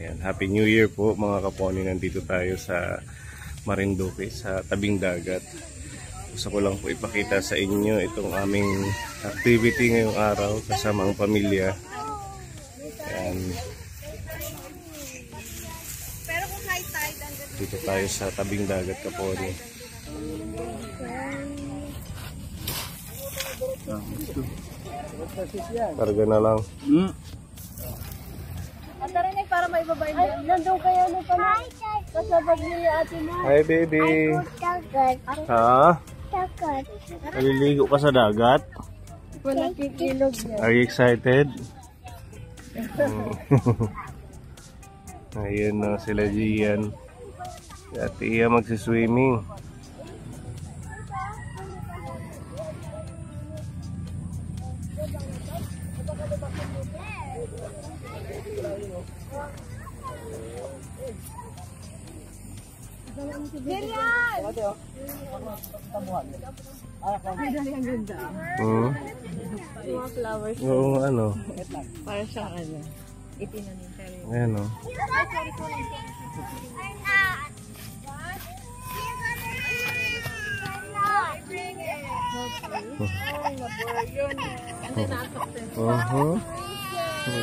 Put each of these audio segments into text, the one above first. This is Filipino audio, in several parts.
Ayan, Happy New Year po mga kaponi. Nandito tayo sa Marinduque sa tabing dagat. Gusto ko lang po ipakita sa inyo itong aming activity ngayong araw kasama ang pamilya. Ayan. Dito tayo sa tabing dagat, kaponi. Karga na lang. Tara na para may babae dyan. Nandun kaya na pala. Kasabag niya ate mo. Hi baby. Ha? Naliligo ka sa dagat? Wala kikilog niya. Are you excited? Ayan na sila Gian. Si Ate Iya magsiswimming. Ang ganda. Mga flowers. Oo, ano? Para siyang ano. Itinanim tayo. Ayan o.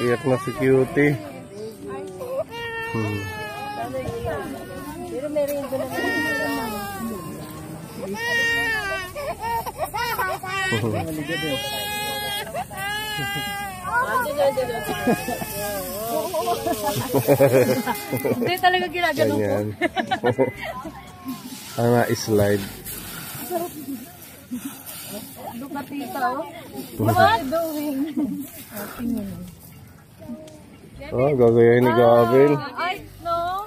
Iyak na si Cutie. Pero meron doon na hindi talaga ginagano ko. Slide. Dukatita oh. What doing? Oh, gagayahin ni Gavin. Ay, no.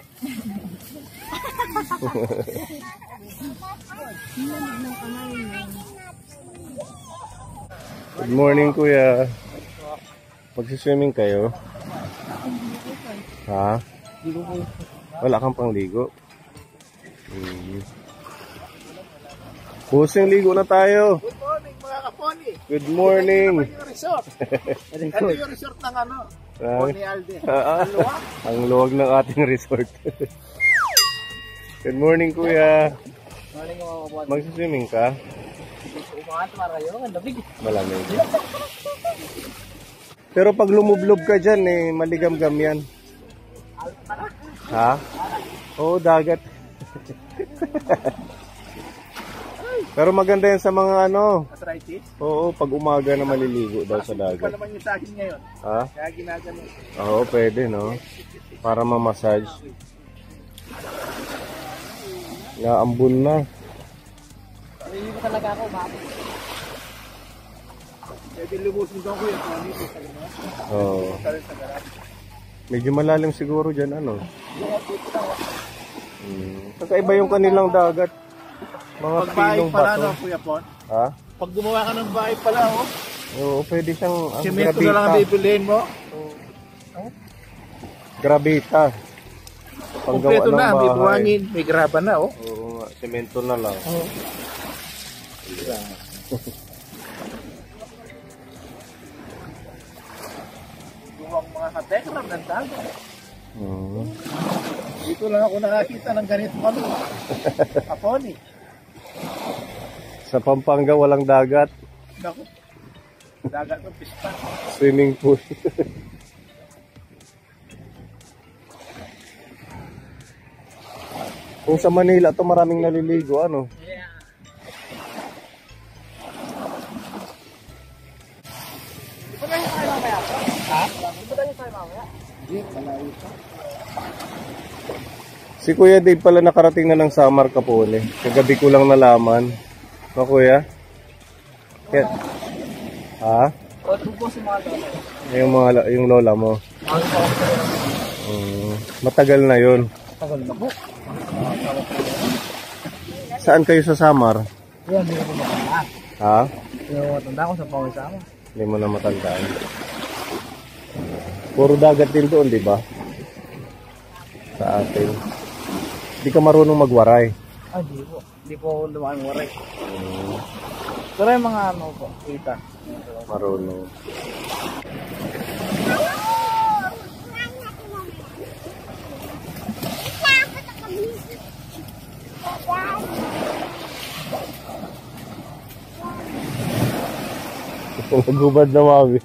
Good morning, kuya. Magsiswimming kayo? Ha? Wala kang pangligo? Pusing ligo na tayo. Good morning mga kaponi. Good morning. Ito yung resort. Ito yung resort ng ano? Pony Alde. Ang luwag ng ating resort. Good morning, kuya. Morning mga kaponi. Magsiswimming ka? Umangat para kayo. Ang lamig. Malamig. Pero pag lumublob ka dyan, maligamgam yan. Ha? Oo, dagat. Pero maganda yan sa mga ano. Arthritis? Oo, pag umaga na maliligo daw sa dagat. Ano naman yung sa akin ngayon? Ha? Kaya ginagano. Oo, pwede no. Para ma-massage. Naambun na. Hindi ko talaga ako umabot. Pwede lumusin doon ko yung dito sa inyo. Oo. Medyo malalim siguro dyan ano. Kakaiba yung kanilang dagat. Mga pilong pala bato. no, Kuya Pon? Ha? Pag gumawa ka ng bahay pala, oh. Oo, pwede siyang Semento na lang ang bibiliin mo. Grabita. Kompleto na, may buhangin, may graba na, oh. Oo nga, semento na lang. Oo. Yung mga katekram ng dagat. Dito lang ako nakakita ng ganito ano. Kaponi. Sa Pampanga walang dagat. Naku. Dagat ng pista. Swimming pool. Kung sa Manila to maraming naliligo ano. Yeah. Di ba kayo tayo mamaya? Ha? Di ba tayo mamaya? Hindi, malayo pa. Si Kuya Dave pala nakarating na ng Samar Kapone. Kagabi ko lang nalaman. No, Kuya? Yan. Ha? O, po si mga lola. Yung lola mo. Matagal na yun. Tagal na po. Saan kayo sa Samar? Yan, hindi ko po matandaan. Ha? Yung matanda ko sa pawisama. Hindi mo na matandaan. Puro dagat din doon, di ba? Sa atin. Hindi ka marunong magwaray. Ah, hindi po. Hindi po ako lumang waray. Pero yung mga ano po, kita. Marunong. Nagubad na mami.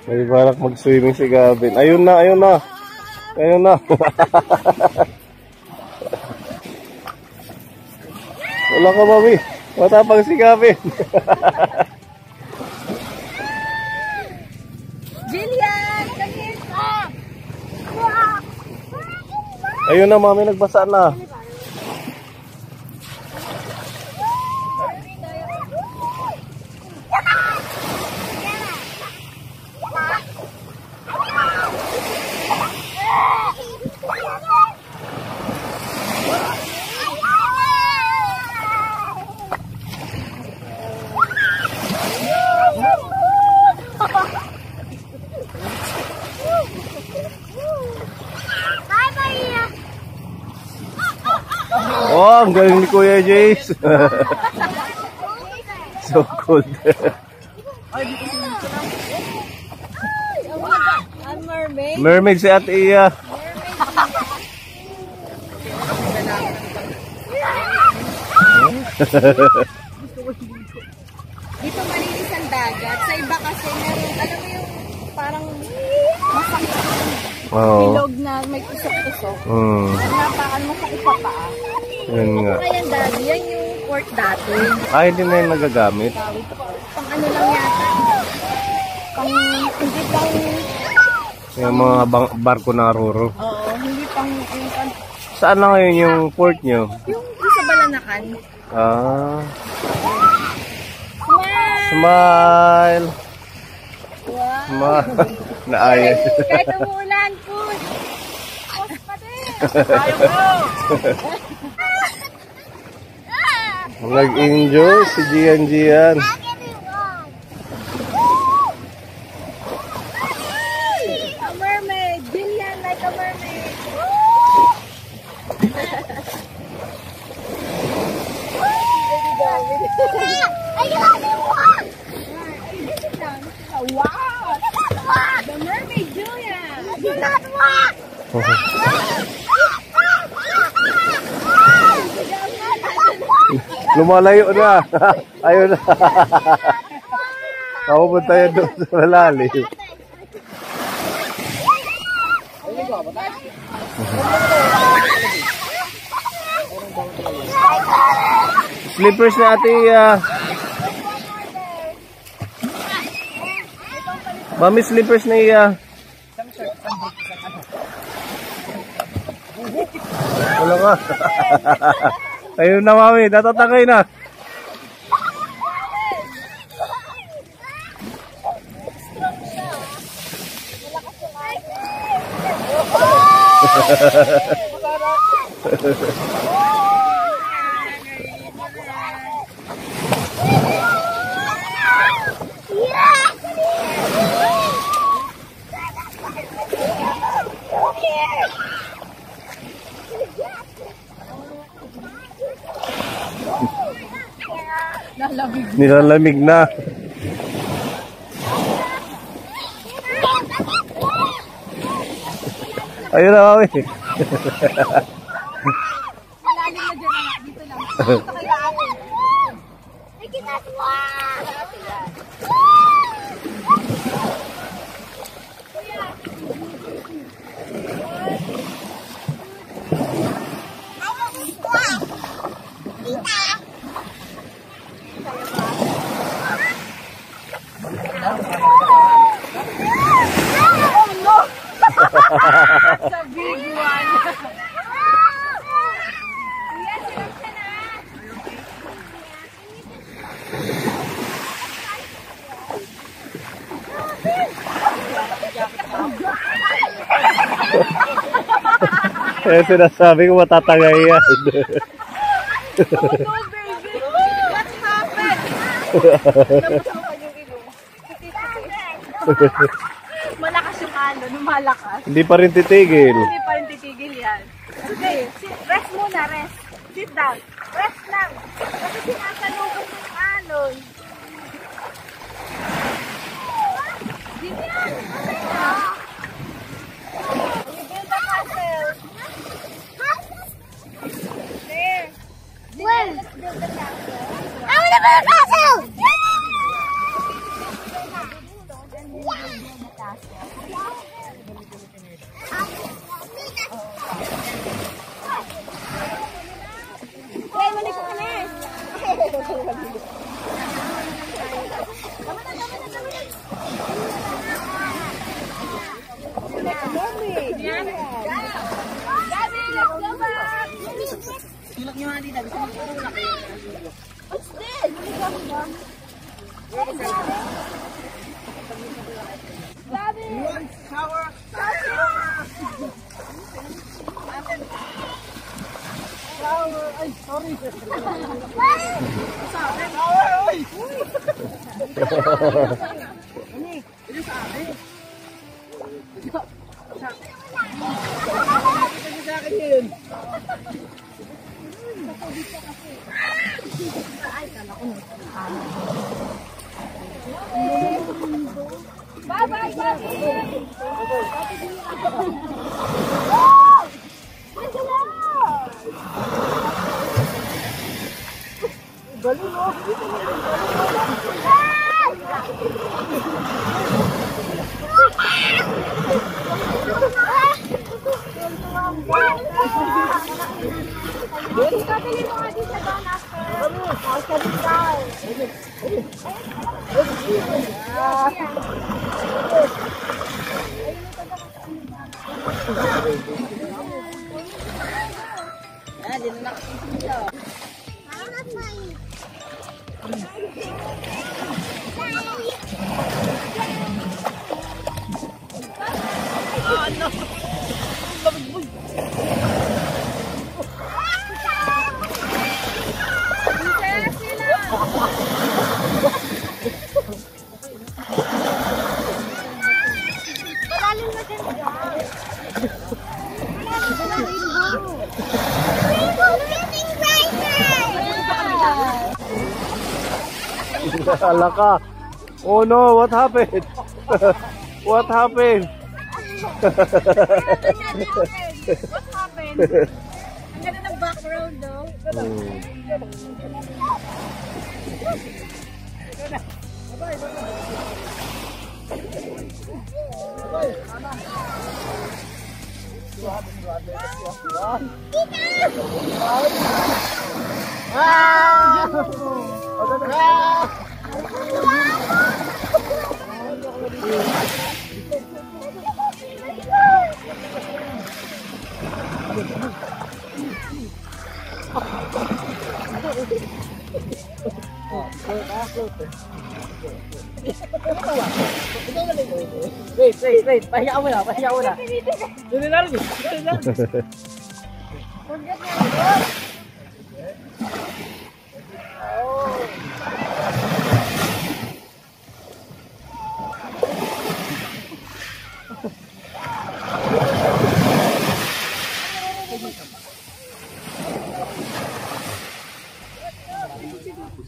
May balak mag-swimming si Gavin. Ayun na, ayun na. Ayun na. Wala ka mami. Matapang si Gavin. Jillian! Come ka! Ayun na mami, nagbasa na. Oh, ang galing ni Kuya Jace. So cool. Ang mermaid. Mermaid si Ate Iya. Dito malinis ang dagat. Sa iba kasi meron, alam mo yung parang masakit Oo. bilog na may tusok-tusok. Napakan masakit pa pa. Yun nga. Kaya dati, yan yung port dati. Ay, hindi na yung nagagamit. Pang ano lang yata. Pang, hindi pang, Yung mga barko na ruro. oo, hindi pang, yung pang, Saan na ngayon yung port nyo? yung sa Balanakan. Ah, Smile! smile. Wow! Smile. Naayos. Kahit umuulan, food! Post pa din! Ayaw ko! Nag-enjoy si Gian. A mermaid! Jillian like a mermaid! Wow! The mermaid, Julia! Do not walk! Lumalayo na. Ayun na. Papupunta yan doon sa malalim. Slippers na Ate Iya. Mami, slippers na Iya. Wala ka. Ayun na mami, tatatangay na. Nilalamig na. Ayun na mami. Malalim na dyan, anak. Dito lang. Dito kayo ako. Ay, kinaswa! Sa big one. Kuya, silap ka na. Eh, sinasabi ko matatangay yan. Oh no, baby. What happened? Malakas yung ano, lumalakas. Hindi pa rin titigil. Hindi pa rin titigil yan. Okay, rest muna, rest. Sit down. Rest lang. Kasi sinasalubong yung alon. Ganyan. You build a castle. There. Well, let's build a castle. I want to build a castle! Ay, sorry. Bye-bye, Bobby! Kabili mo nga din sa doon after. Alaka. Oh no, what happened? What happened? What happened? Ang ganda ng background, no? Wait. Pahiya mo na. Dito na rin.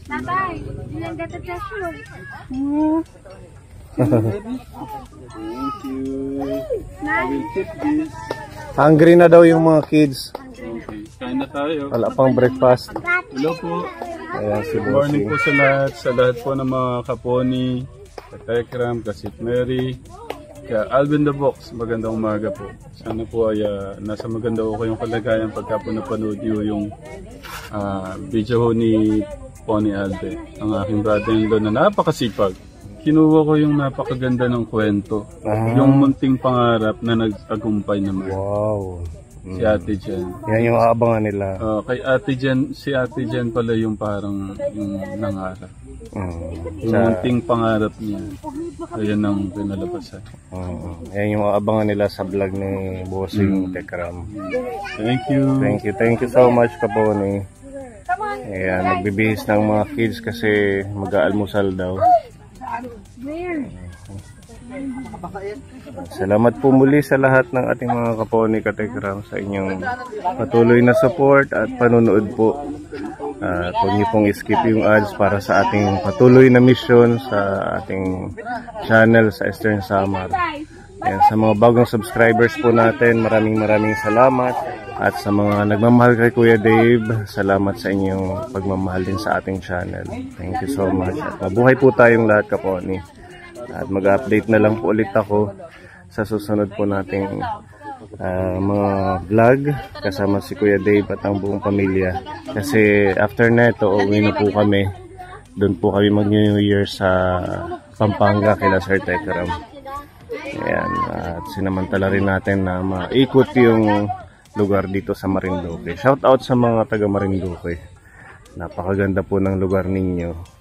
Tatay, ilang gata session? Thank you. I will keep this. Hungry na daw yung mga kids. Okay. Kain na tayo. Wala pang breakfast. Hello po. Ayan si Good morning Bossing. po sa lahat po ng mga kaponi, katekram, kasit Mary, kaya Alvin the Box, magandang umaga po. Sana po ay nasa maganda po kayong kalagayan pagka po napanood nyo yung video ni Pony Alve, ang aking brother-in-law na napakasipag. Kinuha ko yung napakaganda ng kwento, yung munting pangarap na nag-agumpay naman. Wow. Si Ate Jen. Yan yung aabangan nila. Kay Ate Jen, si Ate Jen pala yung parang yung nangarap. Yung munting pangarap niya. Ayan ang pinalabasan. Yan yung aabangan nila sa vlog ni Bossing Tekram. Thank you. Thank you so much, Kaponi. Ayan, nagbibihis ng mga kids kasi mag-aalmusal daw. Salamat po muli sa lahat ng ating mga Kaponi Katekram sa inyong patuloy na support at panonood po. Huwag niyo pong skip yung ads para sa ating patuloy na mission sa ating channel sa Eastern Samar. Ayan, sa mga bagong subscribers po natin, maraming salamat. At sa mga nagmamahal kay Kuya Dave, salamat sa inyong pagmamahal din sa ating channel. Thank you so much. At mabuhay po tayong lahat, Kaponi. At mag-update na lang po ulit ako sa susunod po nating mga vlog kasama si Kuya Dave at ang buong pamilya. Kasi after neto, uwi na po kami. Doon po kami mag-New Year sa Pampanga kila Sir Tekram. Ayan, at sinamantala rin natin na maikot yung lugar dito sa Marinduque. Shout out sa mga taga Marinduque. Napakaganda po ng lugar ninyo.